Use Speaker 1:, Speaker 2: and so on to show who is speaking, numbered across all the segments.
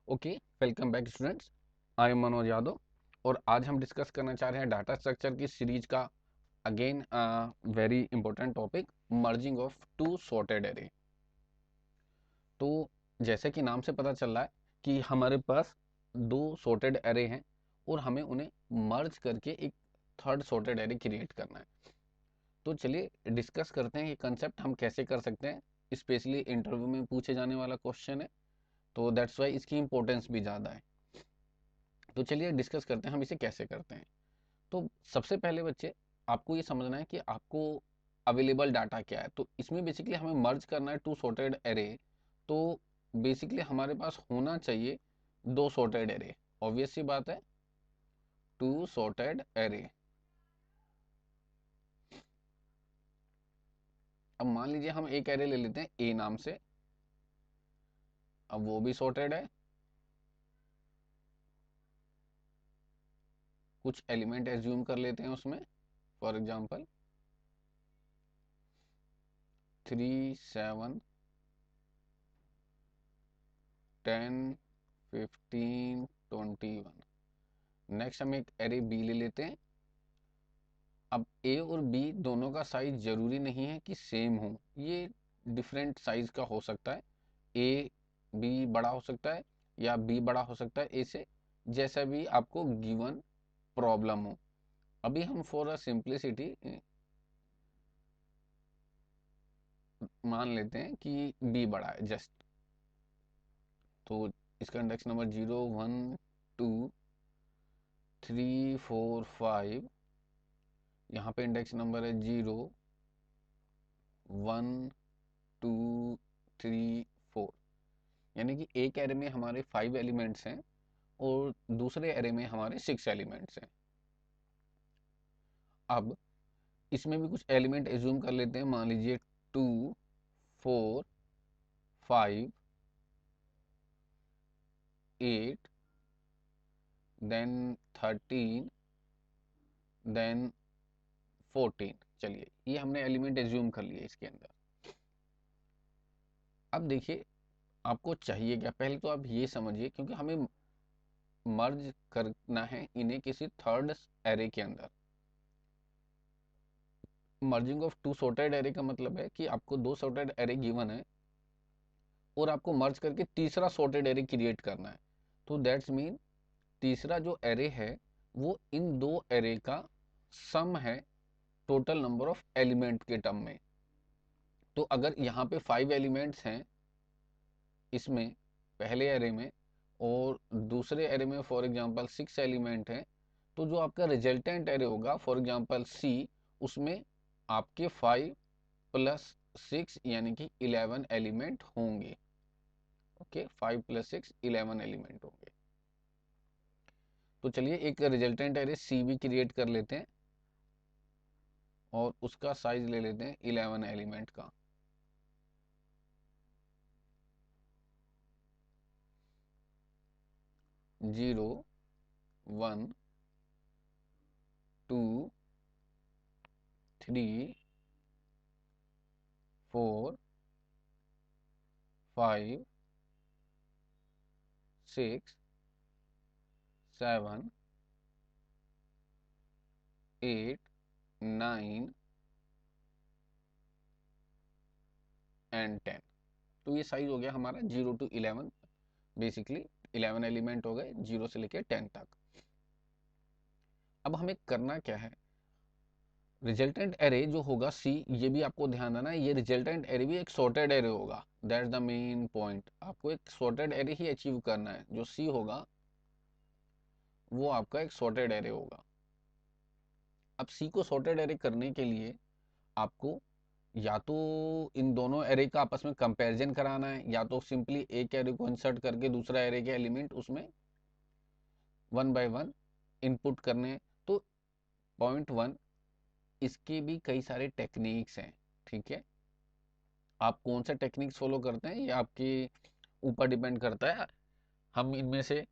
Speaker 1: Okay, welcome back students. I am Manoj Yadav और आज हम डिस्कस करना चाह रहे हैं डाटा स्ट्रक्चर की सीरीज का again very important topic, merging of two sorted array. तो जैसे कि नाम से पता चल रहा है कि हमारे पास दो सॉर्टेड एरे हैं और हमें उन्हें मर्ज करके एक थर्ड सॉर्टेड एरे क्रिएट करना है। तो चलिए डिस्कस करते हैं ये कंसेप्ट हम कैसे कर सकते हैं। स्पेशली इंटरव्यू में पूछे जाने वाला क्वेश्चन है, तो दैट्स वाई इसकी इंपॉर्टेंस भी ज़्यादा है। तो चलिए डिस्कस करते हैं हम इसे कैसे करते हैं। तो सबसे पहले बच्चे, आपको ये समझना है कि आपको अवेलेबल डाटा क्या है। तो इसमें बेसिकली हमें मर्ज करना है टू सॉर्टेड एरे। तो बेसिकली हमारे पास होना चाहिए दो सॉर्टेड एरे। ऑब्वियस सी बात है, टू सॉर्टेड एरे। अब मान लीजिए हम एक एरे ले लेते हैं ए नाम से। अब वो भी सॉर्टेड है, कुछ एलिमेंट एज्यूम कर लेते हैं उसमें। For example 3, 7, 10, 15, 21। नेक्स्ट हम एक एरे बी ले लेते हैं। अब ए और बी दोनों का साइज जरूरी नहीं है कि सेम हो, ये डिफरेंट साइज का हो सकता है। ए बी बड़ा हो सकता है या बी बड़ा हो सकता है ए से, जैसा भी आपको गिवन प्रॉब्लम हो। अभी हम फॉर अ सिंप्लिसिटी मान लेते हैं कि बी बड़ा है जस्ट। तो इसका इंडेक्स नंबर 0, 1, 2, 3, 4, 5। यहाँ पे इंडेक्स नंबर है 0, 1, 2, 3, 4। यानी कि एक एरे में हमारे 5 एलिमेंट्स हैं और दूसरे एरे में हमारे 6 एलिमेंट्स हैं। अब इसमें भी कुछ एलिमेंट एज्यूम कर लेते हैं। मान लीजिए 2, 4, 5, 8, देन 13, देन 14। चलिए, ये हमने एलिमेंट एज्यूम कर लिए इसके अंदर। अब देखिए आपको चाहिए क्या, पहले तो आप ये समझिए, क्योंकि हमें मर्ज करना है इन्हें किसी थर्ड एरे के अंदर। Merging of two sorted array का मतलब है कि आपको दो सॉर्टेड एरे गिवन है और आपको मर्ज करके तीसरा सॉर्टेड एरे क्रिएट करना है। तो दैट्स मीन तीसरा जो एरे है वो इन दो एरे का सम है, टोटल नंबर ऑफ एलिमेंट के टर्म में। तो अगर यहाँ पे 5 एलिमेंट्स हैं इसमें पहले एरे में, और दूसरे एरे में फॉर एग्जांपल 6 एलिमेंट हैं, तो जो आपका रिजल्टेंट एरे होगा फॉर एग्जांपल सी, उसमें आपके 5 प्लस 6 यानी कि 11 एलिमेंट होंगे। ओके, 5 प्लस 6 11 एलिमेंट होंगे। तो चलिए एक रिजल्टेंट एरे सी भी क्रिएट कर लेते हैं और उसका साइज ले लेते हैं 11 एलिमेंट का। Zero, 1, 2, 3, 4, 5, 6, 7, 8, 9 and 10। तो ये साइज हो गया हमारा 0 to 11। बेसिकली 11 एलिमेंट हो गए 0 से लेकर 10 तक। अब हमें करना क्या है, रिजल्टेंट एरे जो होगा सी, ये भी आपको ध्यान देना है, ये रिजल्टेंट एरे भी एक सॉर्टेड एरे होगा। दैट्स द मेन पॉइंट, आपको एक सॉर्टेड एरे ही अचीव करना है। जो सी होगा वो आपका एक सॉर्टेड एरे होगा। अब सी को सॉर्टेड एरे करने के लिए आपको या तो इन दोनों एरे का आपस में कंपैरिजन कराना है, या तो सिंपली एक एरे को इंसर्ट करके दूसरा एरे के एलिमेंट उसमें 1 बाय 1 इनपुट करने हैं। तो पॉइंट 1, इसके भी कई सारे टेक्निक्स हैं। ठीक है, आप कौन सा टेक्निक्स फॉलो करते हैं ये आपके ऊपर डिपेंड करता है। हम इनमें से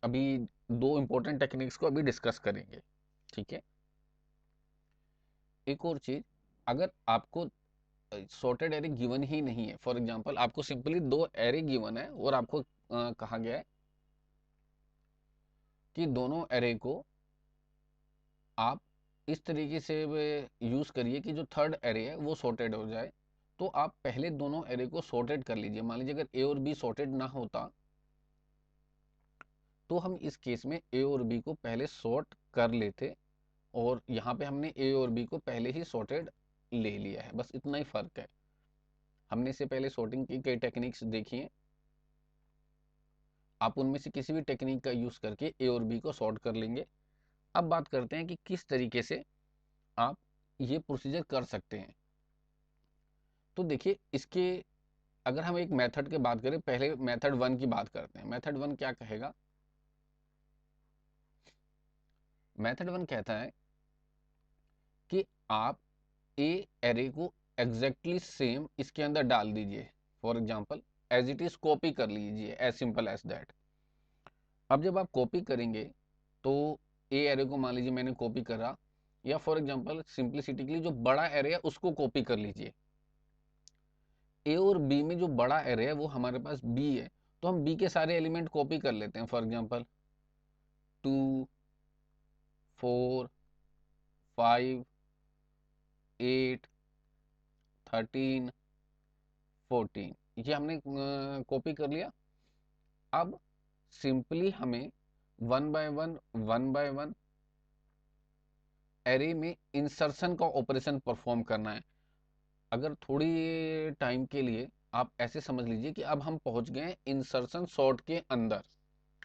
Speaker 1: अभी दो इंपॉर्टेंट टेक्निक्स को अभी डिस्कस करेंगे। ठीक है, एक और चीज, अगर आपको सॉर्टेड एरे गिवन ही नहीं है, फॉर एग्जांपल आपको सिंपली दो एरे गिवन है और आपको कहा गया है कि दोनों एरे को आप इस तरीके से यूज़ करिए कि जो थर्ड एरे है वो सॉर्टेड हो जाए। तो आप पहले दोनों एरे को सॉर्टेड कर लीजिए। मान लीजिए अगर ए और बी सॉर्टेड ना होता तो हम इस केस में ए और बी को पहले सॉर्ट कर लेते, और यहाँ पे हमने ए और बी को पहले ही सॉर्टेड ले लिया है। बस इतना ही फ़र्क है। हमने इससे पहले सॉर्टिंग की कई टेक्निक्स देखी हैं, आप उनमें से किसी भी टेक्निक का यूज़ करके ए और बी को सॉर्ट कर लेंगे। अब बात करते हैं कि किस तरीके से आप ये प्रोसीजर कर सकते हैं। तो देखिए, इसके अगर हम एक मेथड की बात करें, पहले मेथड 1 की बात करते हैं। मेथड 1 क्या कहेगा? मेथड 1 कहता है कि आप ए एरे को एग्जैक्टली सेम इसके अंदर डाल दीजिए। For example as it is copy कर लीजिए, एज सिंपल एज दैट। अब जब आप कॉपी करेंगे तो ए एरे को मान लीजिए मैंने कॉपी करा, या फॉर एग्जांपल सिंप्लिसिटी के लिए जो बड़ा एरे है उसको कॉपी कर लीजिए। ए और बी में जो बड़ा एरे है वो हमारे पास बी है, तो हम बी के सारे एलिमेंट कॉपी कर लेते हैं। फॉर एग्जांपल 2, 4, 5, 8, 13, 14, ये हमने कॉपी कर लिया। अब सिंपली हमें वन बाय वन एरे में इंसर्शन का ऑपरेशन परफॉर्म करना है। अगर थोड़ी टाइम के लिए आप ऐसे समझ लीजिए कि अब हम पहुंच गए इंसर्शन सॉर्ट के अंदर।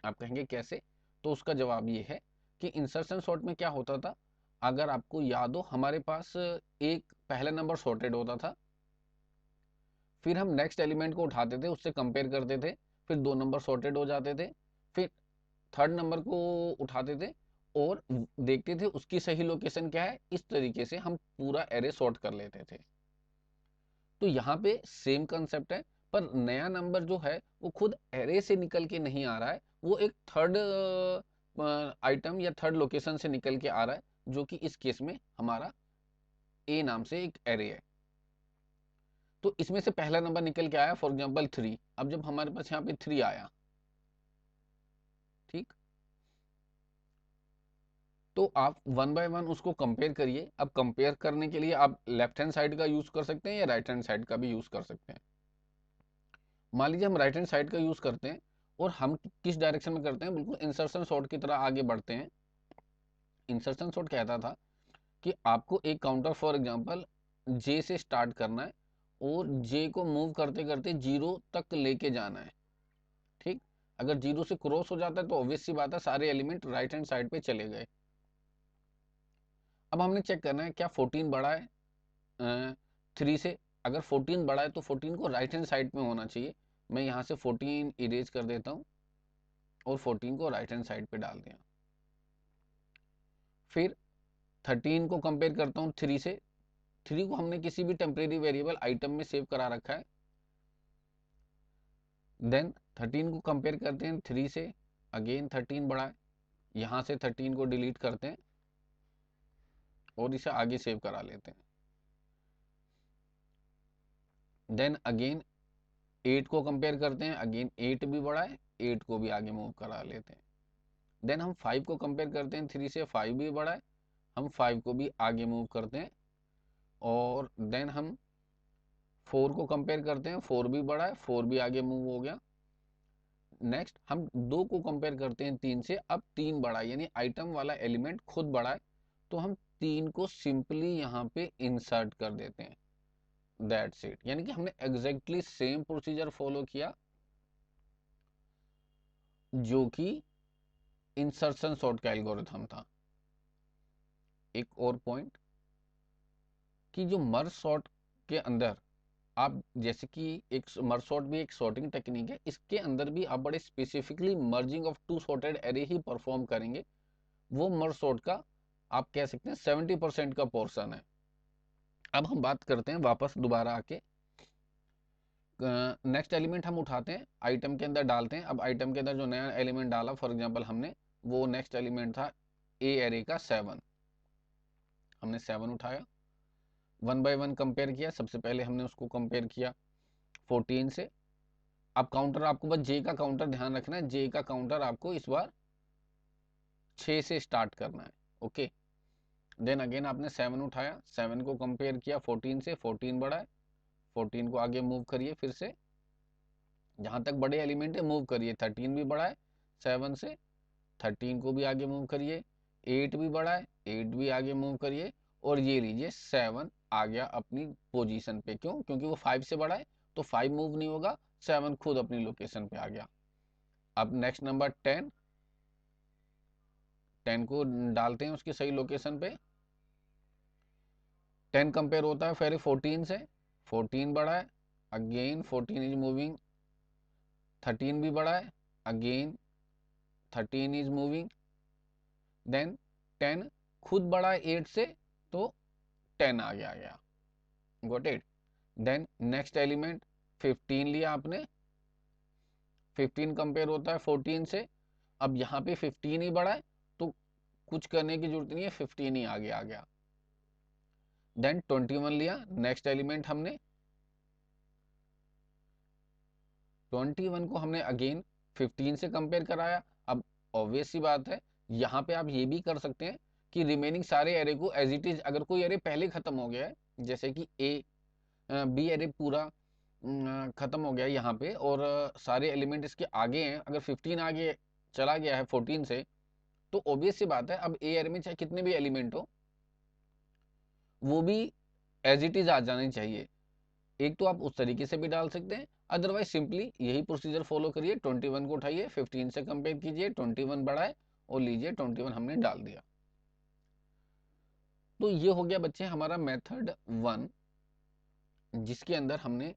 Speaker 1: आप कहेंगे कैसे? तो उसका जवाब ये है कि इंसर्शन सॉर्ट में क्या होता था, अगर आपको याद हो, हमारे पास एक पहला नंबर सॉर्टेड होता था, फिर हम नेक्स्ट एलिमेंट को उठाते थे, उससे कंपेयर करते थे, फिर 2 नंबर सॉर्टेड हो जाते थे, फिर थर्ड नंबर को उठाते थे और देखते थे उसकी सही लोकेशन क्या है। इस तरीके से हम पूरा एरे सॉर्ट कर लेते थे। तो यहाँ पे सेम कंसेप्ट है, पर नया नंबर जो है वो खुद एरे से निकल के नहीं आ रहा है, वो एक थर्ड आइटम या थर्ड लोकेशन से निकल के आ रहा है, जो कि इस केस में हमारा ए नाम से एक एरे है। तो इसमें से पहला नंबर निकल के आया, फॉर एग्जाम्पल 3। अब जब हमारे पास यहाँ पे 3 आया, ठीक, तो आप वन बाय वन उसको कंपेयर करिए। अब कंपेयर करने के लिए आप लेफ्ट हैंड साइड का यूज कर सकते हैं या राइट हैंड साइड का भी यूज कर सकते हैं। मान लीजिए हम राइट हैंड साइड का यूज करते हैं, और हम किस डायरेक्शन में करते हैं, बिल्कुल इंसर्शन सॉर्ट की तरह आगे बढ़ते हैं। इंसर्शन सॉर्ट कहता था कि आपको एक काउंटर फॉर एग्जांपल जे से स्टार्ट करना है, और जे को मूव करते करते 0 तक लेके जाना है। ठीक, अगर 0 से क्रॉस हो जाता है तो ऑब्वियस सी बात है सारे एलिमेंट राइट हैंड साइड पे चले गए। अब हमने चेक करना है क्या 14 बड़ा है 3 से। अगर 14 बड़ा है तो 14 को राइट हैंड साइड में होना चाहिए। मैं यहाँ से 14 इरेज कर देता हूँ और 14 को राइट हैंड साइड पे डाल दिया। फिर 13 को कंपेयर करता हूँ 3 से। 3 को हमने किसी भी टेम्परेरी वेरिएबल आइटम में सेव करा रखा है। देन 13 को कंपेयर करते हैं 3 से, अगेन 13 बड़ा है, यहाँ से 13 को डिलीट करते हैं और इसे आगे सेव करा लेते हैं। देन अगेन 8 को कंपेयर करते हैं, अगेन 8 भी बड़ा है, 8 को भी आगे मूव करा लेते हैं। देन हम 5 को कंपेयर करते हैं 3 से, 5 भी बड़ा है, हम 5 को भी आगे मूव करते हैं। और देन हम 4 को कंपेयर करते हैं, 4 भी बड़ा है, 4 भी आगे मूव हो गया। नेक्स्ट हम 2 को कंपेयर करते हैं 3 से, अब 3 बड़ा है, यानी आइटम वाला एलिमेंट खुद बड़ा है, तो हम 3 को सिंपली यहाँ पे इंसर्ट कर देते हैं। That's it. यानी कि हमने एग्जैक्टली सेम प्रोसीजर फॉलो किया जो कि इंसर्शन सॉर्ट का एल्गोरिथम था। एक और पॉइंट कि जो मर्ज सॉर्ट के अंदर आप, जैसे कि एक मर्ज सॉर्ट भी एक सॉर्टिंग टेक्निक है, इसके अंदर भी आप बड़े specifically merging of two sorted array ही परफॉर्म करेंगे। वो मर्ज सॉर्ट का आप कह सकते हैं 70% का पोर्शन है। अब हम बात करते हैं वापस दोबारा आके, नेक्स्ट एलिमेंट हम उठाते हैं, आइटम के अंदर डालते हैं। अब आइटम के अंदर जो नया एलिमेंट डाला, फॉर एग्जांपल हमने वो नेक्स्ट एलिमेंट था ए एरे का 7, हमने 7 उठाया, वन बाय वन कंपेयर किया। सबसे पहले हमने उसको कंपेयर किया 14 से। अब काउंटर आपको बस जे का काउंटर ध्यान रखना है, जे का काउंटर आपको इस बार 6 से स्टार्ट करना है। ओके, देन अगेन आपने 7 उठाया, 7 को कंपेयर किया 14 से, 14 बड़ा है, 14 को आगे मूव करिए, फिर से जहां तक बड़े एलिमेंट है मूव करिए। 13 भी बड़ा है 7 से, 13 को भी आगे मूव करिए। 8 भी बड़ा है, 8 भी आगे मूव करिए। और ये लीजिए 7 आ गया अपनी पोजीशन पे। क्यों? क्योंकि वो 5 से बड़ा है, तो 5 मूव नहीं होगा, 7 खुद अपनी लोकेशन पे आ गया। अब नेक्स्ट नंबर 10, 10 को डालते हैं उसकी सही लोकेशन पे। 10 कंपेयर होता है फिर 14 से, 14 बड़ा है, अगेन 14 इज मूविंग। 13 भी बड़ा है, अगेन 13 इज मूविंग। देन 10 खुद बड़ा है 8 से, तो 10 आ गया। Got it. Then next element 15 लिया आपने, 15 कंपेयर होता है 14 से। अब यहाँ पे 15 ही बड़ा है, तो कुछ करने की जरूरत नहीं है, 15 ही आगे आ गया। देन 21 लिया नेक्स्ट एलिमेंट हमने, 21 को हमने अगेन 15 से कंपेयर कराया। अब ऑब्वियस सी बात है, यहाँ पे आप ये भी कर सकते हैं कि रिमेनिंग सारे एरे को एज इट इज, अगर कोई एरे पहले खत्म हो गया है, जैसे कि बी एरे पूरा खत्म हो गया है यहाँ पे, और सारे एलिमेंट इसके आगे हैं, अगर 15 आगे चला गया है 14 से, तो ऑब्वियस सी बात है अब ए एरे में चाहे कितने भी एलिमेंट हो, वो भी एज इट इज आ जाने चाहिए। एक तो आप उस तरीके से भी डाल सकते हैं, अदरवाइज सिंपली यही प्रोसीजर फॉलो करिए। 21 को उठाइए, 15 से कंपेयर कीजिए, 21 बड़ा है, और लीजिए 21 हमने डाल दिया। तो ये हो गया बच्चे हमारा मेथड 1, जिसके अंदर हमने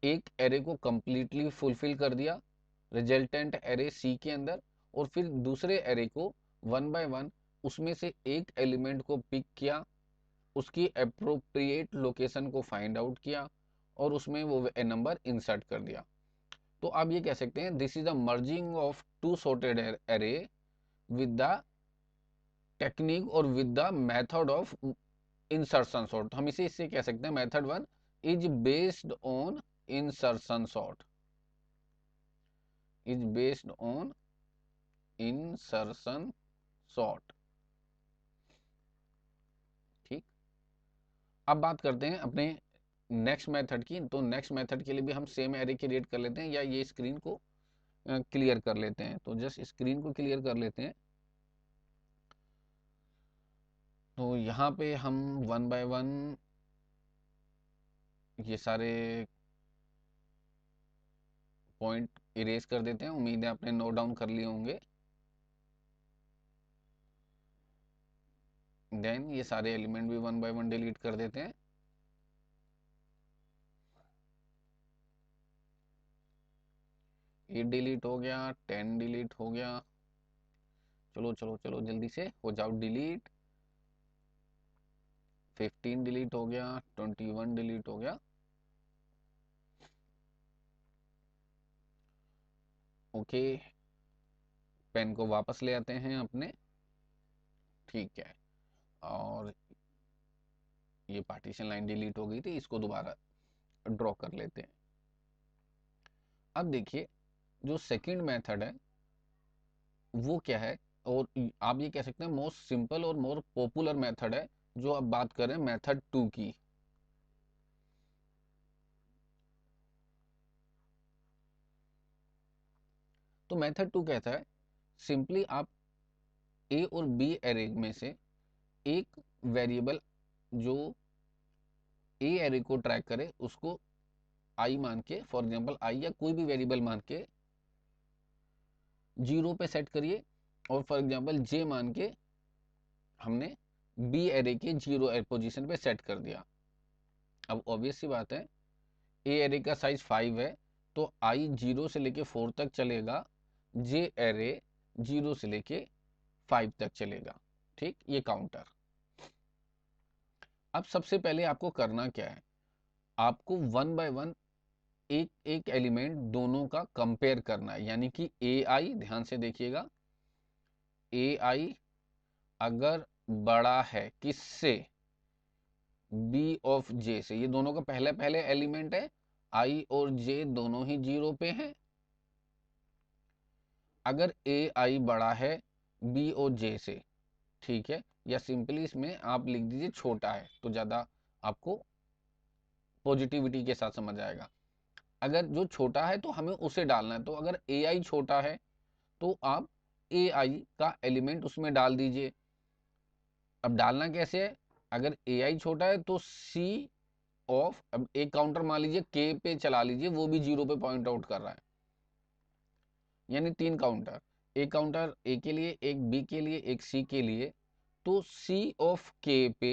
Speaker 1: एक एरे को कंप्लीटली फुलफिल कर दिया रिजल्टेंट एरे सी के अंदर, और फिर दूसरे एरे को 1 बाय 1 उसमें से एक एलिमेंट को पिक किया, उसकी अप्रोप्रिएट लोकेशन को फाइंड आउट किया, और उसमें वो नंबर इंसर्ट कर दिया। तो आप ये कह सकते हैं this is the merging of two sorted array with the technique और with the method of insertion sort. हम इसे इससे कह सकते हैं method 1 is based on insertion sort, is based on insertion sort. ठीक, अब बात करते हैं अपने नेक्स्ट मेथड की। तो नेक्स्ट मेथड के लिए भी हम सेम एरे क्रिएट कर लेते हैं, या ये स्क्रीन को क्लियर कर लेते हैं। तो जस्ट स्क्रीन को क्लियर कर लेते हैं। तो यहाँ पे हम 1 बाय 1 ये सारे पॉइंट इरेज कर देते हैं। उम्मीद है आपने नोट डाउन कर लिए होंगे। देन ये सारे एलिमेंट भी 1 बाय 1 डिलीट कर देते हैं। ये डिलीट हो गया, 10 डिलीट हो गया। चलो चलो चलो जल्दी से हो जाओ डिलीट। 15 डिलीट हो गया, 21 डिलीट हो गया। ओके, पेन को वापस ले आते हैं अपने। ठीक है, और ये पार्टीशन लाइन डिलीट हो गई थी, इसको दोबारा ड्रॉ कर लेते हैं। अब देखिए जो सेकंड मेथड है वो क्या है, और आप ये कह सकते हैं मोस्ट सिंपल और मोर पॉपुलर मेथड है, जो अब बात करें मेथड 2 की। तो मेथड 2 कहता है सिंपली आप ए और बी एरे में से एक वेरिएबल जो ए एरे को ट्रैक करे उसको आई मान के, फॉर एग्जांपल आई या कोई भी वेरिएबल मान के 0 पे सेट करिए, और फॉर एग्जांपल जे मान के हमने बी एरे के 0 पोजीशन पे सेट कर दिया। अब ऑब्वियस सी बात है ए एरे का साइज 5 है, तो आई 0 से लेके 4 तक चलेगा, जे एरे 0 से लेके 5 तक चलेगा। ठीक, ये काउंटर। अब सबसे पहले आपको करना क्या है, आपको 1 बाय 1 एक एक एलिमेंट दोनों का कंपेयर करना है। यानी कि ए आई, ध्यान से देखिएगा, ए आई अगर बड़ा है किससे, बी ऑफ जे से, ये दोनों का पहले पहले एलिमेंट है, आई और जे दोनों ही 0 पे हैं। अगर ए आई बड़ा है बी और जे से, ठीक है, या सिंपली इसमें आप लिख दीजिए छोटा है, तो ज़्यादा आपको पॉजिटिविटी के साथ समझ आएगा। अगर जो छोटा है तो हमें उसे डालना है, तो अगर ए आई छोटा है तो आप ए आई का एलिमेंट उसमें डाल दीजिए। अब डालना कैसे है, अगर ए आई छोटा है तो सी ऑफ, अब एक काउंटर मान लीजिए के पे चला लीजिए, वो भी 0 पे पॉइंट आउट कर रहा है, यानी 3 काउंटर, एक काउंटर ए के लिए, एक बी के लिए, एक सी के लिए, तो सी ऑफ के पे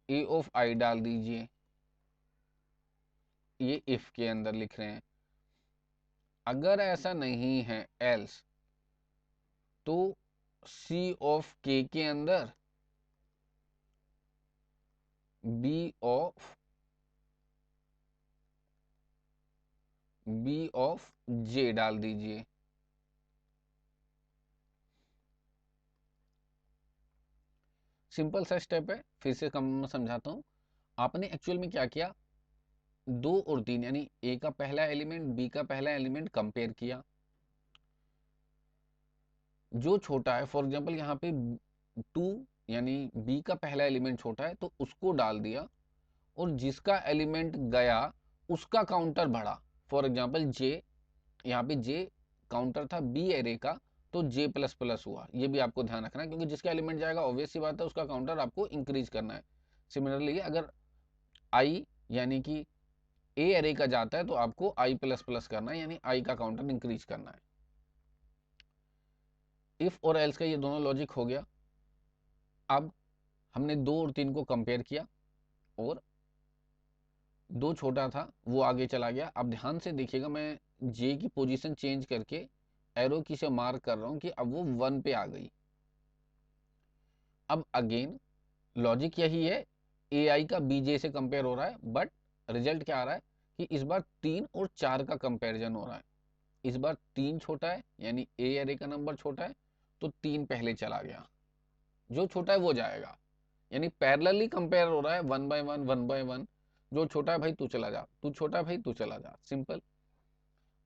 Speaker 1: ए ऑफ आई डाल दीजिए, ये इफ के अंदर लिख रहे हैं। अगर ऐसा नहीं है एल्स, तो सी ऑफ के अंदर बी ऑफ जे डाल दीजिए। सिंपल सा स्टेप है, फिर से कम समझाता हूं। आपने एक्चुअल में क्या किया, 2 और 3 यानी ए का पहला एलिमेंट बी का पहला एलिमेंट कंपेयर किया, जो छोटा है, फॉर एग्जांपल यहाँ पे 2 यानी बी का पहला एलिमेंट छोटा है तो उसको डाल दिया, और जिसका एलिमेंट गया उसका काउंटर बढ़ा। फॉर एग्जांपल जे, यहाँ पे जे काउंटर था बी एरे का, तो जे प्लस प्लस हुआ, ये भी आपको ध्यान रखना है, क्योंकि जिसका एलिमेंट जाएगा ऑब्वियस सी बात है उसका काउंटर आपको इंक्रीज करना है। सिमिलरली अगर आई यानी कि ए एरे का जाता है तो आपको आई प्लस प्लस करना है, यानी आई का काउंटर इंक्रीज करना है। इफ और एल्स का ये दोनों लॉजिक हो गया। अब हमने 2 और 3 को कंपेयर किया, और 2 छोटा था वो आगे चला गया। अब ध्यान से देखिएगा, मैं जे की पोजीशन चेंज करके एरो की से मार्क कर रहा हूं कि अब वो 1 पे आ गई। अब अगेन लॉजिक यही है, ए आई का बी जे से कंपेयर हो रहा है, बट रिजल्ट क्या आ रहा है कि इस बार 3 और 4 का कंपेरिजन हो रहा है। इस बार 3 छोटा है, यानी ए एरे का नंबर छोटा है, तो 3 पहले चला गया, जो छोटा है वो जाएगा, यानी पैरेलली कंपेयर हो रहा है, 1 बाय 1 1 बाय 1। जो छोटा है भाई तू चला जा, तू छोटा है भाई तू चला जा, सिंपल।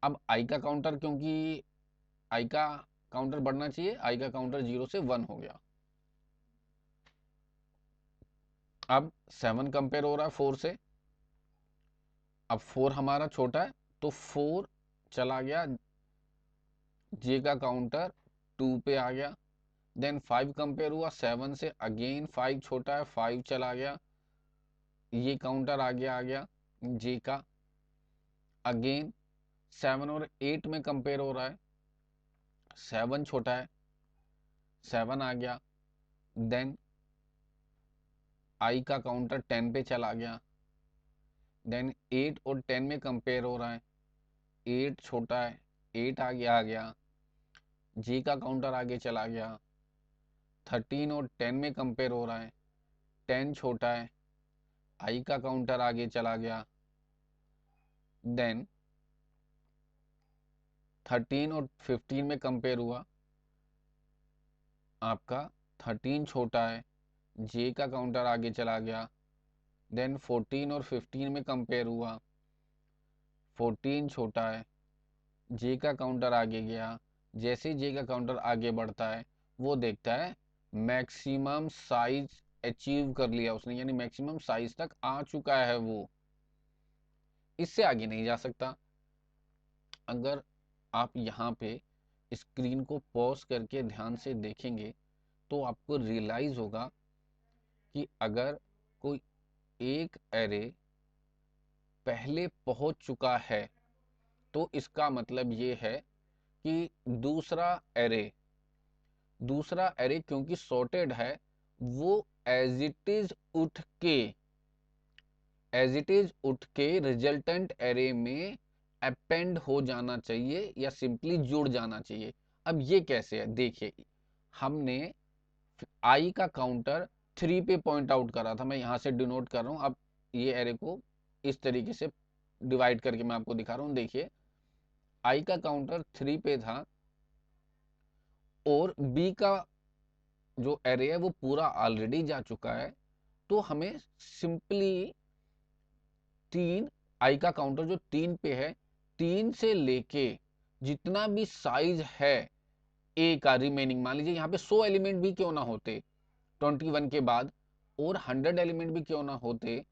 Speaker 1: अब आई का काउंटर, क्योंकि आई का काउंटर बढ़ना चाहिए, आई का काउंटर 0 से 1 हो गया। अब 7 कंपेयर हो रहा है 4 से। अब 4 हमारा छोटा है, तो 4 चला गया, जे का काउंटर 2 पे आ गया। देन 5 कंपेयर हुआ 7 से, अगेन 5 छोटा है, 5 चला गया, ये काउंटर आगे आ गया जे का। अगेन 7 और 8 में कंपेयर हो रहा है, 7 छोटा है, 7 आ गया। देन आई का काउंटर 10 पे चला गया। देन 8 और 10 में कंपेयर हो रहा है, 8 छोटा है, 8 आगे आ गया, जे का काउंटर आगे चला गया। 13 और 10 में कंपेयर हो रहा है, 10 छोटा है, आई का काउंटर आगे चला गया। देन 13 और 15 में कंपेयर हुआ, आपका 13 छोटा है, जे का काउंटर आगे चला गया। देन 14 और 15 में कंपेयर हुआ, 14 छोटा है, जे का काउंटर आगे गया। जैसे जे का काउंटर आगे बढ़ता है, वो देखता है मैक्सिमम साइज अचीव कर लिया उसने, यानी मैक्सिमम साइज तक आ चुका है वो, इससे आगे नहीं जा सकता। अगर आप यहाँ पे स्क्रीन को पॉज करके ध्यान से देखेंगे तो आपको रियलाइज होगा कि अगर कोई एक एरे पहले पहुंच चुका है, तो इसका मतलब ये है कि दूसरा एरे क्योंकि सॉर्टेड है, वो एज इट इज उठ के रिजल्टेंट एरे में अपेंड हो जाना चाहिए, या सिंपली जुड़ जाना चाहिए। अब ये कैसे है, देखिए, हमने आई का काउंटर 3 पे पॉइंट आउट करा था, मैं यहां से डिनोट कर रहा हूं। अब ये एरे को इस तरीके से डिवाइड करके मैं आपको दिखा रहा हूं, देखिए आई का काउंटर 3 पे था, और बी का जो एरे है वो पूरा ऑलरेडी जा चुका है, तो हमें सिंपली 3, आई का काउंटर जो 3 पे है, 3 से लेके जितना भी साइज है ए का रिमेनिंग, मान लीजिए यहाँ पे 100 एलिमेंट भी क्यों ना होते 21 के बाद, और 100 एलिमेंट भी क्यों ना होते,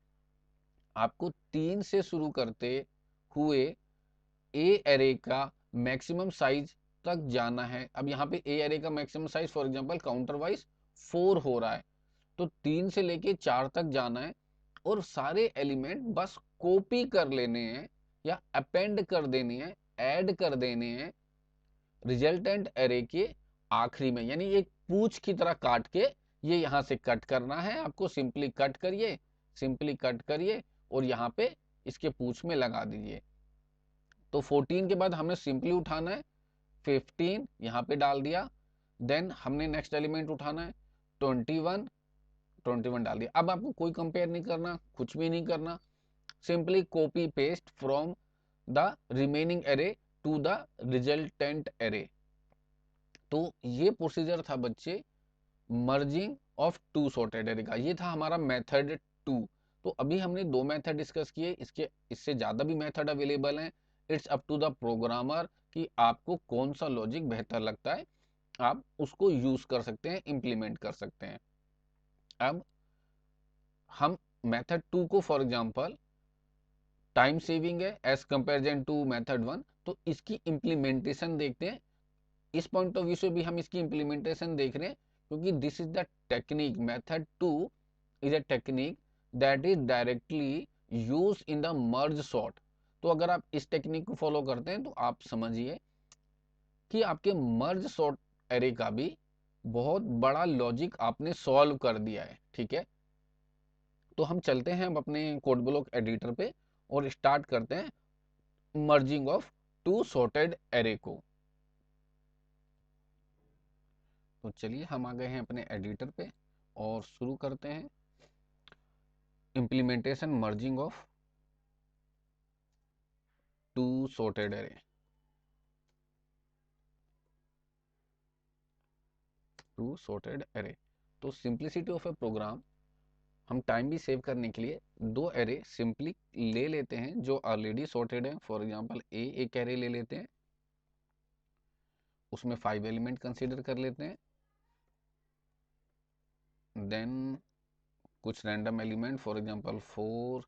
Speaker 1: आपको 3 से शुरू करते हुए ए एरे का मैक्सिमम साइज तक जाना है। अब यहाँ पे ए एरे का maximum size for example counter wise 4 हो रहा है, तो 3 से लेके 4 तक जाना है और सारे एलिमेंट बस कॉपी कर लेने हैं या अपेंड कर देने हैं, ऐड कर देने हैं रिजल्टेंट एरे के आखिरी में, यानी एक पूछ की तरह काट के ये यहाँ से कट करना है आपको। सिंपली कट करिए, सिंपली कट करिए और यहाँ पे इसके पूछ में लगा दीजिए। तो 14 के बाद हमें सिंपली उठाना है 15, यहाँ पे डाल दिया। देन हमने नेक्स्ट एलिमेंट उठाना है 21, 21 डाल दिया। अब आपको कोई कंपेयर नहीं करना, कुछ भी नहीं करना, simply copy paste from the remaining array to the resultant array. तो ये प्रोसीजर था बच्चे merging of two sorted array का, ये था हमारा मेथड 2। तो अभी हमने 2 मेथड डिस्कस किए, इससे ज़्यादा भी मेथड अवेलेबल हैं। It's up to the programmer कि आपको कौन सा लॉजिक बेहतर लगता है, आप उसको यूज़ कर सकते हैं, इम्प्लीमेंट कर सकते हैं। अब हम मेथड 2 को फॉर एग्जांपल टाइम सेविंग है एज कंपेरिजन टू मेथड 1, तो इसकी इम्प्लीमेंटेशन देखते हैं। इस पॉइंट ऑफ व्यू से भी हम इसकी इम्प्लीमेंटेशन देख रहे हैं, क्योंकि this is the technique, method 2 is a technique that is directly use in the merge sort. तो अगर आप इस टेक्निक को फॉलो करते हैं तो आप समझिए कि आपके मर्ज सॉर्ट एरे का भी बहुत बड़ा लॉजिक आपने सॉल्व कर दिया है। ठीक है, तो हम चलते हैं अब अपने कोड ब्लॉक एडिटर पे और स्टार्ट करते हैं merging of two sorted array को। तो चलिए हम आ गए हैं अपने एडिटर पे और शुरू करते हैं implementation merging of two sorted array. Two sorted array, तो सिंप्लिसिटी ऑफ ए प्रोग्राम, हम टाइम भी सेव करने के लिए 2 एरे सिंपली ले लेते हैं जो ऑलरेडी सॉर्टेड है। फॉर एग्जांपल ए एक एरे ले लेते हैं, उसमें 5 एलिमेंट कंसीडर कर लेते हैं। देन कुछ random element for example 4,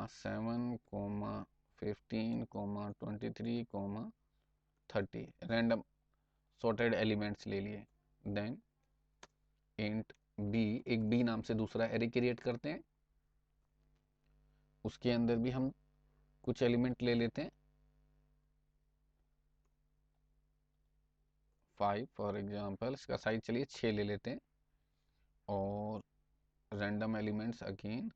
Speaker 1: 7, 15, 23, 30 random sorted elements ले लिए। देन इंट बी, एक बी नाम से दूसरा एरे क्रिएट करते हैं, उसके अंदर भी हम कुछ एलिमेंट ले लेते हैं 5 फॉर एग्जांपल, इसका साइज चलिए 6 ले लेते हैं। और random elements again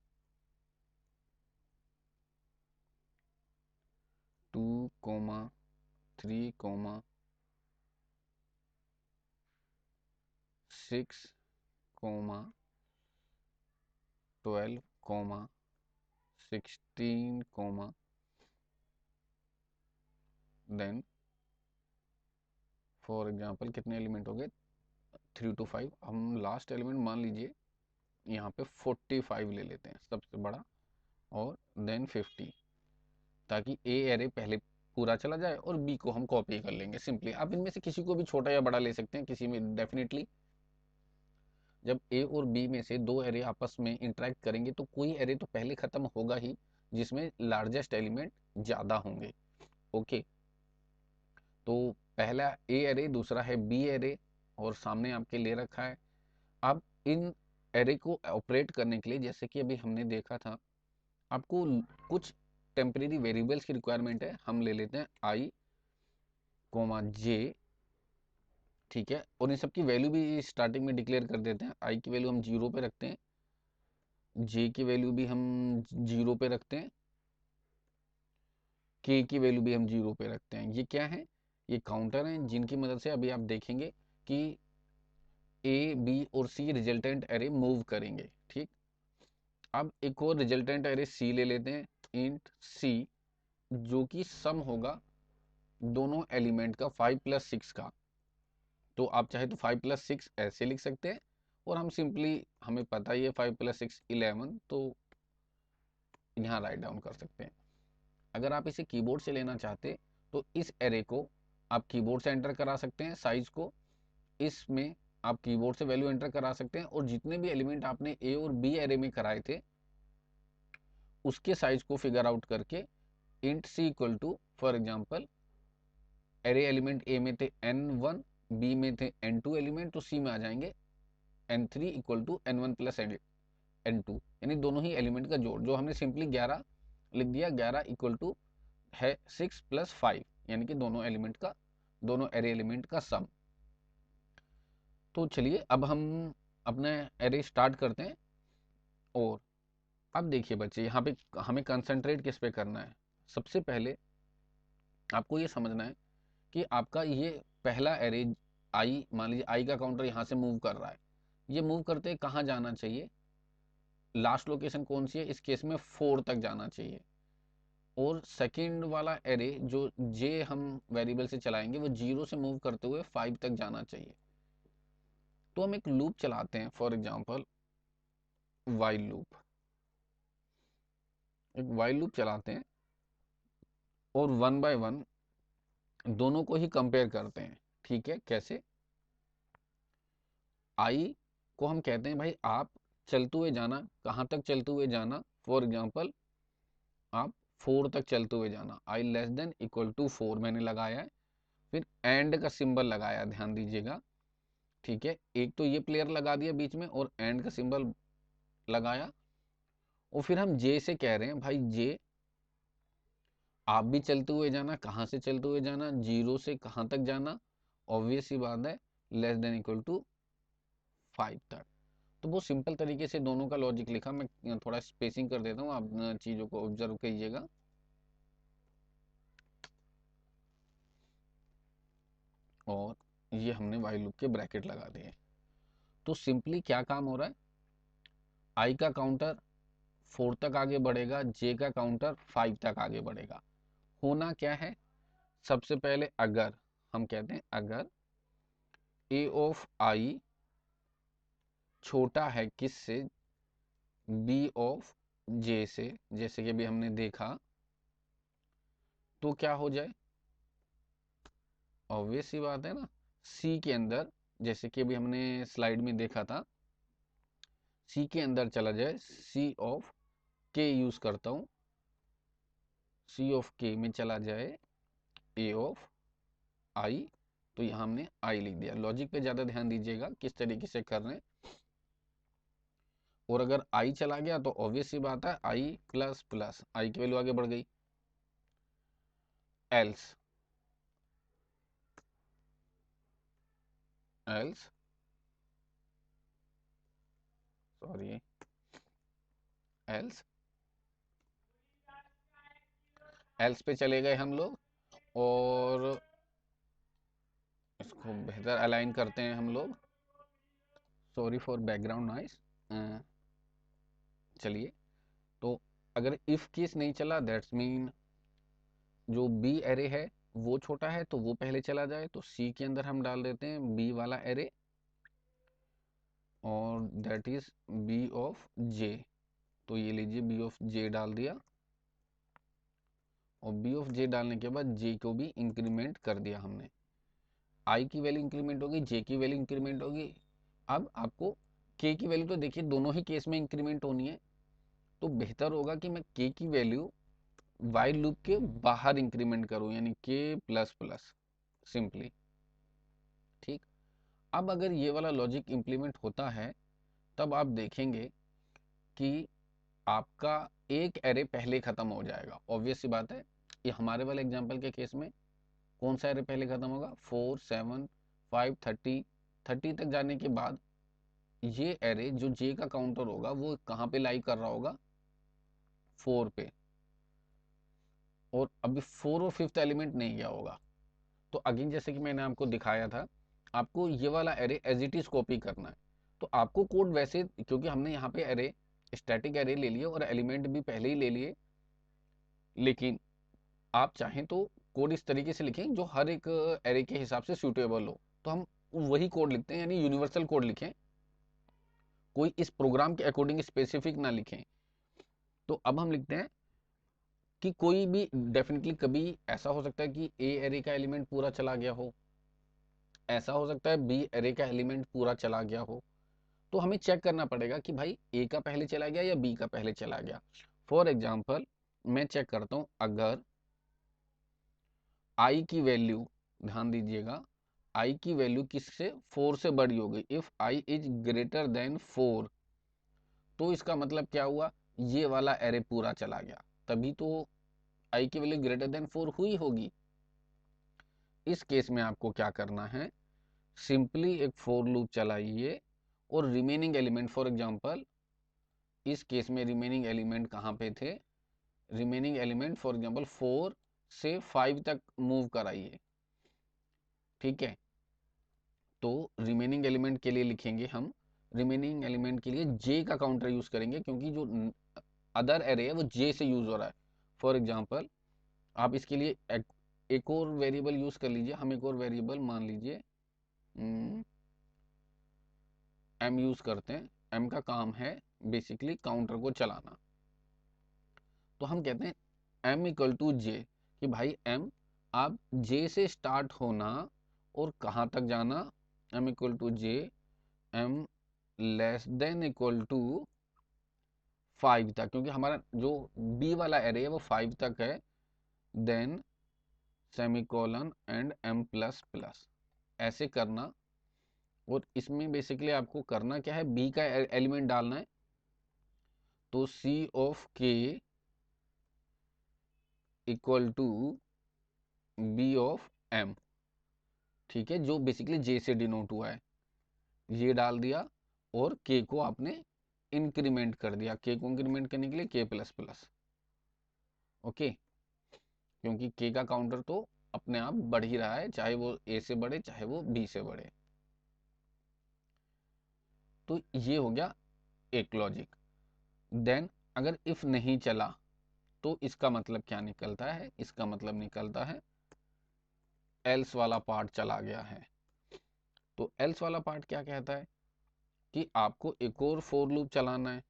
Speaker 1: 2, 3, 6, 12, 16, then for example कितने एलिमेंट हो गए 3 to 5। हम लास्ट एलिमेंट मान लीजिए यहाँ पे 45 ले लेते हैं सबसे बड़ा, और देन 50, ताकि ए एरे पहले पूरा चला जाए और बी को हम कॉपी कर लेंगे सिंपली। आप इनमें से किसी को भी छोटा या बड़ा ले सकते हैं, किसी में डेफिनेटली जब ए और बी में से 2 एरे आपस में इंटरेक्ट करेंगे तो कोई एरे तो पहले खत्म होगा ही जिसमें लार्जेस्ट एलिमेंट ज़्यादा होंगे। ओके, तो पहला ए एरे, दूसरा है बी एरे, और सामने आपके ले रखा है। अब इन एरे को ऑपरेट करने के लिए, जैसे कि अभी हमने देखा था, आपको कुछ टेम्परेरी वेरिएबल्स की रिक्वायरमेंट है। हम ले लेते हैं आई कोमा जे, ठीक है, और इन सब की वैल्यू भी स्टार्टिंग में डिक्लेयर कर देते हैं। आई की वैल्यू हम 0 पे रखते हैं, जे की वैल्यू भी हम 0 पे रखते हैं, के की वैल्यू भी हम 0 पे रखते हैं। ये क्या है, ये काउंटर हैं जिनकी मदद से अभी आप देखेंगे कि ए बी और सी रिजल्टेंट एरे मूव करेंगे। ठीक, अब एक और रिजल्टेंट एरे सी ले लेते हैं, इंट सी, जो कि सम होगा दोनों एलिमेंट का 5 + 6 का। तो आप चाहे तो 5 + 6 ऐसे लिख सकते हैं, और हम सिंपली, हमें पता ही है 5 + 6 11, तो यहाँ राइट डाउन कर सकते हैं। अगर आप इसे कीबोर्ड से लेना चाहते तो इस एरे को आप कीबोर्ड से एंटर करा सकते हैं साइज को, इसमें आप कीबोर्ड से वैल्यू एंटर करा सकते हैं, और जितने भी एलिमेंट आपने ए और बी एरे में कराए थे उसके साइज को फिगर आउट करके int c equal to, for example array element a में थे n1, बी में थे n2 एलिमेंट, तो सी में आ जाएंगे n3 equal to n1 plus n2, यानी दोनों ही एलिमेंट का जोड़, जो हमने सिंपली 11 लिख दिया, 11 इक्वल टू है 6 प्लस 5, यानी कि दोनों एलिमेंट का, दोनों एरे एलिमेंट का सम। तो चलिए अब हम अपने एरे स्टार्ट करते हैं। और अब देखिए बच्चे, यहाँ पे हमें कंसंट्रेट किस पे करना है। सबसे पहले आपको ये समझना है कि आपका ये पहला एरे आई, मान लीजिए आई का काउंटर यहाँ से मूव कर रहा है, ये मूव करते कहाँ जाना चाहिए, लास्ट लोकेशन कौन सी है, इस केस में 4 तक जाना चाहिए। और सेकंड वाला एरे जो जे हम वेरिएबल से चलाएंगे वो 0 से मूव करते हुए 5 तक जाना चाहिए। तो हम एक लूप चलाते हैं, फॉर एग्जांपल वाइल लूप, एक वाइल लूप चलाते हैं और 1 बाय 1 दोनों को ही कंपेयर करते हैं। ठीक है, कैसे? आई को हम कहते हैं भाई आप चलते हुए जाना, कहाँ तक चलते हुए जाना, फॉर एग्जांपल आप 4 तक चलते हुए जाना, आई लेस देन इक्वल टू 4 मैंने लगाया है, फिर एंड का सिंबल लगाया, ध्यान दीजिएगा। ठीक है, एक तो ये प्लेयर लगा दिया बीच में और एंड का सिंबल लगाया, और फिर हम जे से कह रहे हैं भाई जे आप भी चलते हुए जाना, कहाँ से चलते हुए जाना, 0 से कहाँ तक जाना, ऑब्वियस सी बात है लेस देन इक्वल टू 5 तक। तो बहुत सिंपल तरीके से दोनों का लॉजिक लिखा, मैं थोड़ा स्पेसिंग कर देता हूँ, आप चीज़ों को ऑब्जर्व कीजिएगा। और ये हमने वाइल लूप के ब्रैकेट लगा दिए। तो सिंपली क्या काम हो रहा है, आई का काउंटर 4 तक आगे बढ़ेगा, जे का काउंटर 5 तक आगे बढ़ेगा। होना क्या है, सबसे पहले अगर हम कहते हैं अगर ए ऑफ आई छोटा है किससे, बी ऑफ जे से, जैसे कि अभी हमने देखा, तो क्या हो जाए, ऑब्वियस सी बात है ना, सी के अंदर, जैसे कि अभी हमने स्लाइड में देखा था, सी के अंदर चला जाए, सी ऑफ के यूज करता हूं, सी ऑफ के में चला जाए ए ऑफ आई, तो यहां हमने आई लिख दिया। लॉजिक पे ज्यादा ध्यान दीजिएगा किस तरीके से कर रहे हैं। और अगर आई चला गया तो ऑब्वियस सी बात है आई प्लस प्लस, आई की वैल्यू आगे बढ़ गई, else else sorry else else पे चले गए हम लोग, और इसको बेहतर अलाइन करते हैं हम लोग, सॉरी फॉर बैकग्राउंड नॉइस। चलिए, तो अगर इफ केस नहीं चला, दैट्स मीन जो बी एरे है वो छोटा है तो वो पहले चला जाए, तो सी के अंदर हम डाल देते हैं बी वाला एरे, और दैट इज बी ऑफ जे, तो ये लीजिए बी ऑफ जे डाल दिया, और बी ऑफ जे डालने के बाद जे को भी इंक्रीमेंट कर दिया हमने, आई की वैल्यू इंक्रीमेंट होगी, जे की वैल्यू इंक्रीमेंट होगी। अब आपको के की वैल्यू तो देखिए दोनों ही केस में इंक्रीमेंट होनी है, तो बेहतर होगा कि मैं के की वैल्यू वाइल लूप के बाहर इंक्रीमेंट करूं, यानी के प्लस प्लस, सिंपली। ठीक, अब अगर ये वाला लॉजिक इंप्लीमेंट होता है तब आप देखेंगे कि आपका एक एरे पहले खत्म हो जाएगा, ऑब्वियस सी बात है। ये हमारे वाले एग्जांपल के केस में कौन सा एरे पहले खत्म होगा, 4 7 5 30, 30 तक जाने के बाद ये एरे जो जे का काउंटर होगा वो कहाँ पे लाई कर रहा होगा, 4 पे, और अभी 4 और 5th एलिमेंट नहीं गया होगा। तो अगेन जैसे कि मैंने आपको दिखाया था, आपको ये वाला array as it is copy करना है। तो आपको कोड वैसे, क्योंकि हमने यहाँ पे एरे स्टैटिक एरे ले लिए और एलिमेंट भी पहले ही ले लिए, लेकिन आप चाहें तो कोड इस तरीके से लिखें जो हर एक एरे के हिसाब से सूटेबल हो, तो हम वही कोड लिखते हैं, यानी यूनिवर्सल कोड लिखें, कोई इस प्रोग्राम के अकॉर्डिंग स्पेसिफिक ना लिखें। तो अब हम लिखते हैं कि कोई भी डेफिनेटली कभी ऐसा हो सकता है कि ए एरे का एलिमेंट पूरा चला गया हो, ऐसा हो सकता है बी एरे का एलिमेंट पूरा चला गया हो। तो हमें चेक करना पड़ेगा कि भाई ए का पहले चला गया या बी का पहले चला गया। फॉर एग्जाम्पल मैं चेक करता हूं, अगर आई की वैल्यू, ध्यान दीजिएगा, आई की वैल्यू किससे, 4 से बड़ी हो गई, if I is greater than 4, तो इसका मतलब क्या हुआ, ये वाला एरे पूरा चला गया, तभी तो आई की वैल्यू ग्रेटर देन 4 हुई होगी। इस केस में आपको क्या करना है, सिंपली एक फॉर लूप चलाइए और रिमेनिंग एलिमेंट, फॉर एग्जांपल इस केस में रिमेनिंग एलिमेंट कहाँ पे थे, रिमेनिंग एलिमेंट फॉर एग्जांपल 4 से 5 तक मूव कराइए। ठीक है, तो रिमेनिंग एलिमेंट के लिए लिखेंगे हम, रिमेनिंग एलिमेंट के लिए जे का काउंटर यूज करेंगे, क्योंकि जो अदर एरे है वो जे से यूज हो रहा है। फॉर एग्जांपल आप इसके लिए एक और वेरिएबल यूज कर लीजिए, हम एक और वेरिएबल मान लीजिए एम यूज करते हैं। एम का काम है बेसिकली काउंटर को चलाना, तो हम कहते हैं एम इक्वल टू जे, कि भाई एम आप जे से स्टार्ट होना और कहाँ तक जाना, M equal to J, M less than equal to 5 तक, क्योंकि हमारा जो बी वाला एरे है वो 5 तक है, then semicolon and M plus plus, ऐसे करना। और इसमें बेसिकली आपको करना क्या है, बी का एलिमेंट डालना है, तो C of K equal to B of M, ठीक है, जो बेसिकली जे से डिनोट हुआ है, ये डाल दिया, और के को आपने इंक्रीमेंट कर दिया, के को इंक्रीमेंट करने के लिए के प्लस प्लस, ओके, क्योंकि के का काउंटर तो अपने आप बढ़ ही रहा है, चाहे वो ए से बढ़े चाहे वो बी से बढ़े। तो ये हो गया एक लॉजिक। देन अगर इफ नहीं चला तो इसका मतलब क्या निकलता है, इसका मतलब निकलता है एल्स वाला पार्ट चला गया है। तो एल्स वाला पार्ट क्या कहता है कि आपको एक और फॉर लूप चलाना है,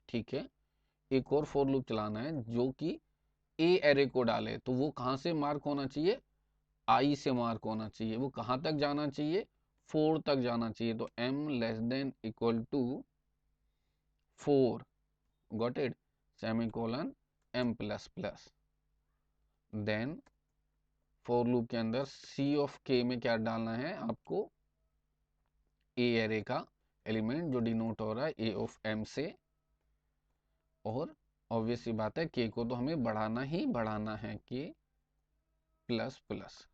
Speaker 1: ठीक है, एक और फॉर लूप चलाना है जो कि ए एरे को डाले, तो वो कहां से मार्क होना चाहिए, आई से मार्क होना चाहिए, वो कहां तक जाना चाहिए, 4 तक जाना चाहिए, तो M less than equal to 4, got it, semicolon M plus plus. Then for loop के अंदर सी ऑफ के में क्या डालना है आपको, ए एरे का एलिमेंट जो डिनोट हो रहा है ए ऑफ एम से, और ऑब्वियस सी बात है के को तो हमें बढ़ाना ही बढ़ाना है, k plus plus.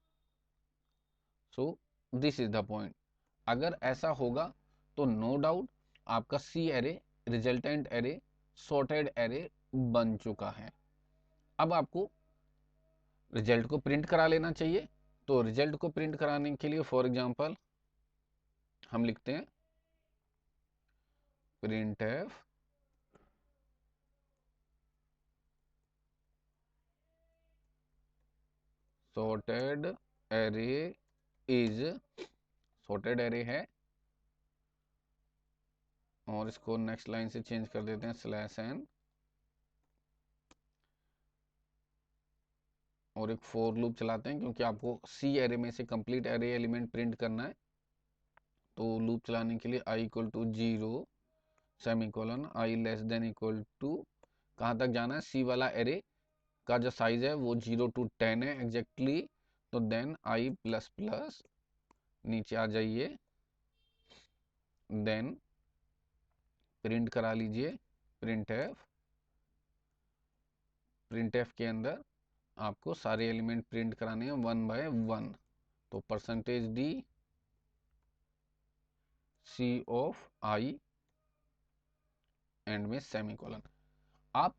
Speaker 1: So this is the point. अगर ऐसा होगा तो नो डाउट आपका c array, resultant array, sorted array बन चुका है। अब आपको रिजल्ट को प्रिंट करा लेना चाहिए, तो रिजल्ट को प्रिंट कराने के लिए फॉर एग्जांपल हम लिखते हैं print F sorted array is, sorted array है, और इसको नेक्स्ट लाइन से चेंज कर देते हैं स्लैश एन, और एक फॉर लूप चलाते हैं, क्योंकि आपको सी एरे में से कंप्लीट एरे एलिमेंट प्रिंट करना है। तो लूप चलाने के लिए i equal to 0 semicolon i less than equal to, कहाँ तक जाना है, सी वाला एरे का जो साइज है वो 0 to 10 है एग्जैक्टली, तो देन आई प्लस प्लस, नीचे आ जाइए, देन प्रिंट करा लीजिए प्रिंट एफ, प्रिंट एफ के अंदर आपको सारे एलिमेंट प्रिंट कराने हैं 1 by 1, तो percentage D C of I end में सेमीकोलन। आप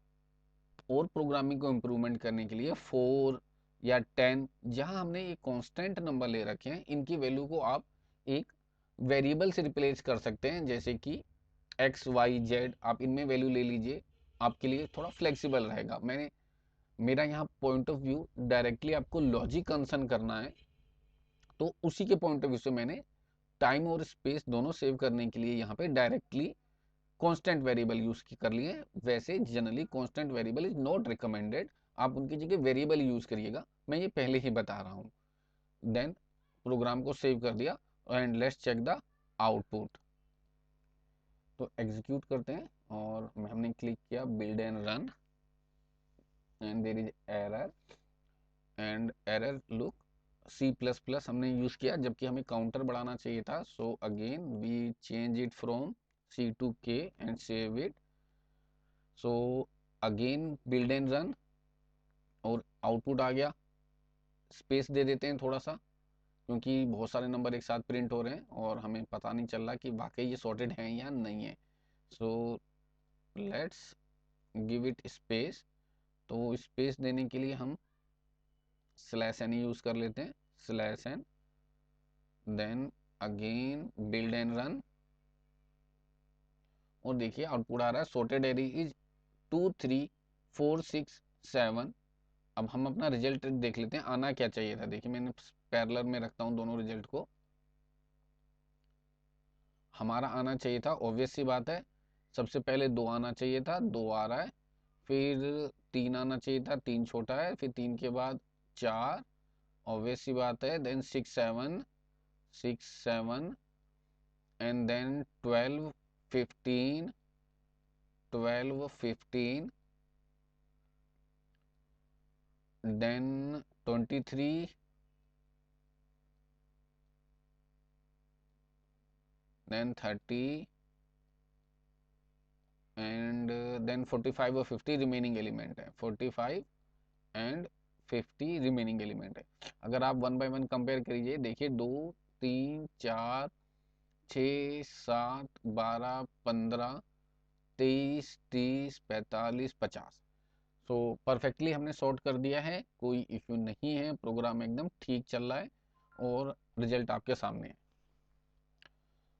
Speaker 1: और प्रोग्रामिंग को इम्प्रूवमेंट करने के लिए 4 या 10, जहां हमने ये कांस्टेंट नंबर ले रखे हैं, इनकी वैल्यू को आप एक वेरिएबल से रिप्लेस कर सकते हैं, जैसे कि एक्स वाई जेड, आप इनमें वैल्यू ले लीजिए, आपके लिए थोड़ा फ्लेक्सिबल रहेगा। मेरा यहाँ पॉइंट ऑफ व्यू डायरेक्टली आपको लॉजिक कंसर्न करना है, तो उसी के पॉइंट ऑफ व्यू से मैंने टाइम और स्पेस दोनों सेव करने के लिए यहाँ पे डायरेक्टली कांस्टेंट वेरिएबल यूज कर लिए। वैसे generally constant variable is not recommended, आप उनकी जगह वेरिएबल यूज करिएगा, मैं ये पहले ही बता रहा हूँ। देन प्रोग्राम को सेव कर दिया and let's check the output. तो एग्जीक्यूट करते हैं और हमने क्लिक किया build and run and there is error and error look C++ हमने यूज किया जबकि हमें काउंटर बढ़ाना चाहिए था। So again we change it from C to K and save it. So again build and run और output आ गया। स्पेस दे देते हैं थोड़ा सा क्योंकि बहुत सारे नंबर एक साथ प्रिंट हो रहे हैं और हमें पता नहीं चल रहा कि वाकई ये सॉर्टेड हैं या नहीं है। So let's give it space. तो स्पेस देने के लिए हम /n यूज कर लेते हैं, /n then again build and run और देखिए आउटपुट आ रहा है सॉर्टेड एरे इज 2 3 4 6 7। अब हम अपना रिजल्ट देख लेते हैं आना क्या चाहिए था। देखिए मैंने पैरेलल में रखता हूँ दोनों रिजल्ट को। हमारा आना चाहिए था, ऑब्वियस सी बात है, सबसे पहले 2 आना चाहिए था, 2 आ रहा है। फिर 3 आना चाहिए था, 3 छोटा है। फिर 3 के बाद 4, ऑब्वियस सी बात है। Then 6 7 and then 12 15 12 15 then 23 then 30 and then 45 और 50 रिमेनिंग एलिमेंट है। 45 एंड 50 रिमेनिंग एलिमेंट है। अगर आप 1 बाय 1 कंपेयर करिए, देखिए 2 3 4 6 7 12 15 23 30 45 50। सो परफेक्टली हमने सॉर्ट कर दिया है, कोई इश्यू नहीं है, प्रोग्राम एकदम ठीक चल रहा है और रिजल्ट आपके सामने है।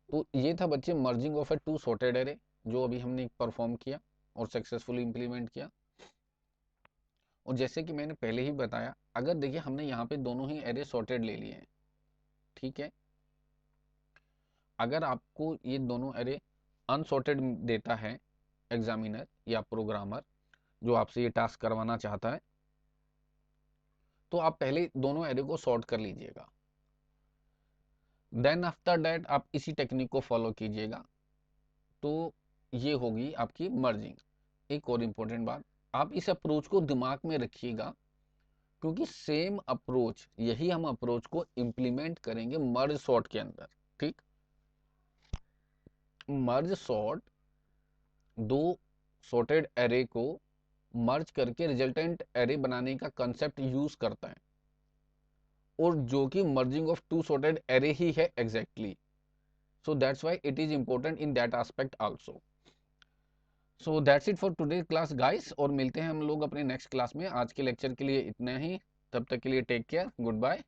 Speaker 1: तो ये था बच्चे merging of A 2 sorted array जो अभी हमने परफॉर्म किया और सक्सेसफुली इंप्लीमेंट किया। और जैसे कि मैंने पहले ही बताया, अगर देखिए हमने यहाँ पे दोनों ही एरे सॉर्टेड ले लिए हैं, ठीक है। अगर आपको ये दोनों एरे अनसॉर्टेड देता है एग्जामिनर या प्रोग्रामर जो आपसे ये टास्क करवाना चाहता है, तो आप पहले दोनों एरे को सॉर्ट कर लीजिएगा। देन आफ्टर दैट आप इसी टेक्निक को फॉलो कीजिएगा, तो ये होगी आपकी मर्जिंग। एक और इम्पोर्टेंट बात, आप इस अप्रोच को दिमाग में रखिएगा क्योंकि सेम अप्रोच, यही हम अप्रोच को इम्प्लीमेंट करेंगे मर्ज सॉर्ट के अंदर। ठीक, मर्ज सॉर्ट दो सॉर्टेड एरे को मर्ज करके रिजल्टेंट एरे बनाने का कंसेप्ट यूज करता है और जो कि मर्जिंग ऑफ 2 सॉर्टेड एरे ही है exactly. So that's why it is important in that aspect also. So that's it for today class guys, और मिलते हैं हम लोग अपने नेक्स्ट क्लास में। आज के लेक्चर के लिए इतना ही, तब तक के लिए टेक केयर, गुड बाय।